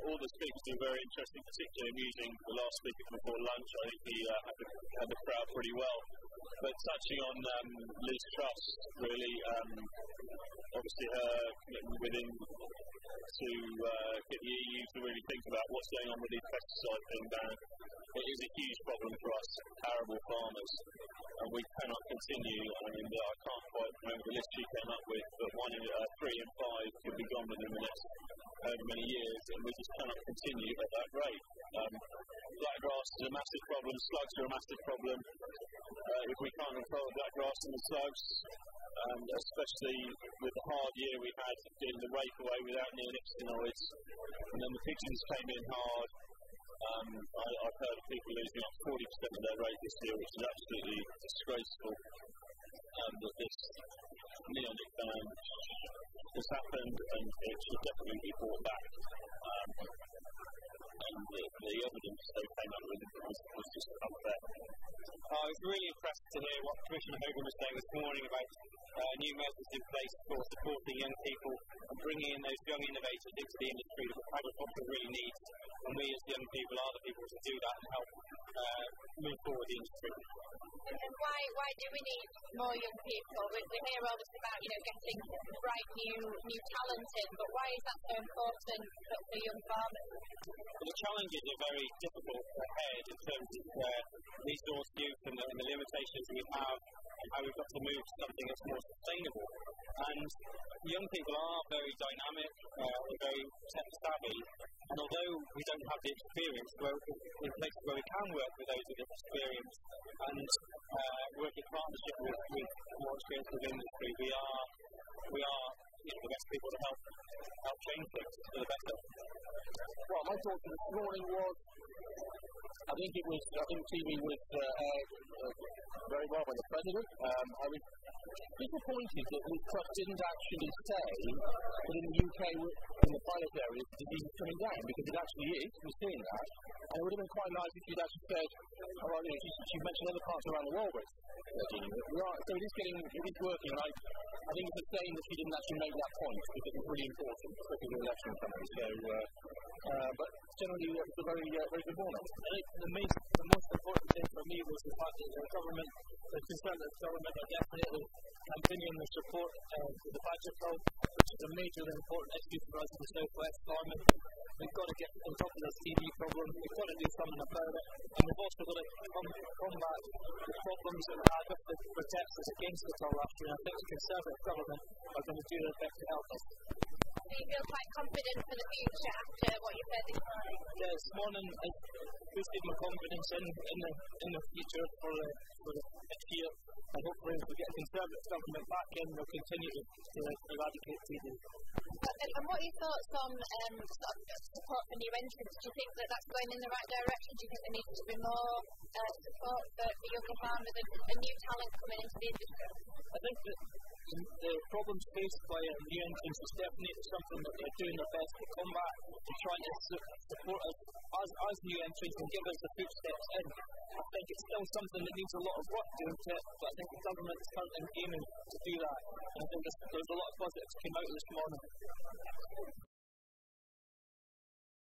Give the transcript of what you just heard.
All the speakers were very interesting, particularly amusing. The last speaker before lunch, I think he had the crowd pretty well. But touching on Liz Truss, really, obviously her commitment within to get the EU to really think about what's going on with the pesticide thing ban. It is a huge problem for us, arable farmers, and we cannot continue. I mean, I can't quite remember the list she came up with, but 1 in 3 and 5 could be gone within the next many years, and we just cannot continue at that rate. Blackgrass is a massive problem, slugs are a massive problem. If we can't control blackgrass and the slugs, especially with the hard year we had in the rape away without neonicotinoids, and then the pigeons came in hard. I've heard of people losing up 40% of their rate this year, which is absolutely disgraceful. That this neonic ban has happened, and it should definitely be brought back. And the evidence they came up with was just unfair. I was really impressed to hear what Commissioner Hogan was saying this morning about new measures in place for supporting young people and bringing in those young innovators into the industry that agriculture really needs. And we as young people are the people to do that and help move forward the industry. And why do we need more young people? We hear all this about, getting bright new talent in, but why is that so important for young farmers? Well, the challenges are very difficult ahead in terms of resource use and the limitations we have and how we've got to move to something that's more sustainable. And young people are very dynamic, they're very tech savvy, and although we don't have the experience, in places where we can work with those with experience and work in partnership with more experience with industry, we are the best people to help change things for the better. Well, my thought this morning was, I think TV was very well by the President. I was disappointed that Liz Truss didn't actually say that in the UK, in the pilot areas, the disease is coming down, because it actually is. We're seeing that. And it would have been quite nice if she'd actually said, she mentioned other parts around the world where so it is working, and I think it's a shame that she didn't actually make that point, because it's really important, especially the election coming. So, but generally, it was a very good morning. I think the most important thing for me was the fact that the Conservative government are definitely continuing the support for the budget bill, which is a major and important issue for us in the South West farming. We've got to get on top of this TB problem, we've got to do something about it, and we've also got to combat the problems that we had with the protesters against it all last year. I think the Conservative government are going to do their best to help us. Do you feel quite confident for the future after what you've heard this morning? Yeah, this morning has boosted my confidence in the future for the next year, and hopefully if we get a Conservative government back in, we'll continue to eradicate TB. And what are your thoughts on support for new entrants? Do you think that that's going in the right direction? Do you think there needs to be more support for younger farmers and new talent coming into the industry? I think that the problems faced by new entrants is definitely something that they're doing their best to combat and trying to support us as new entrants and give us the footsteps in. I think it's still something that needs a lot of work doing to it, but I think the government is currently aiming to do that. And I think there's a lot of positives came out of this morning.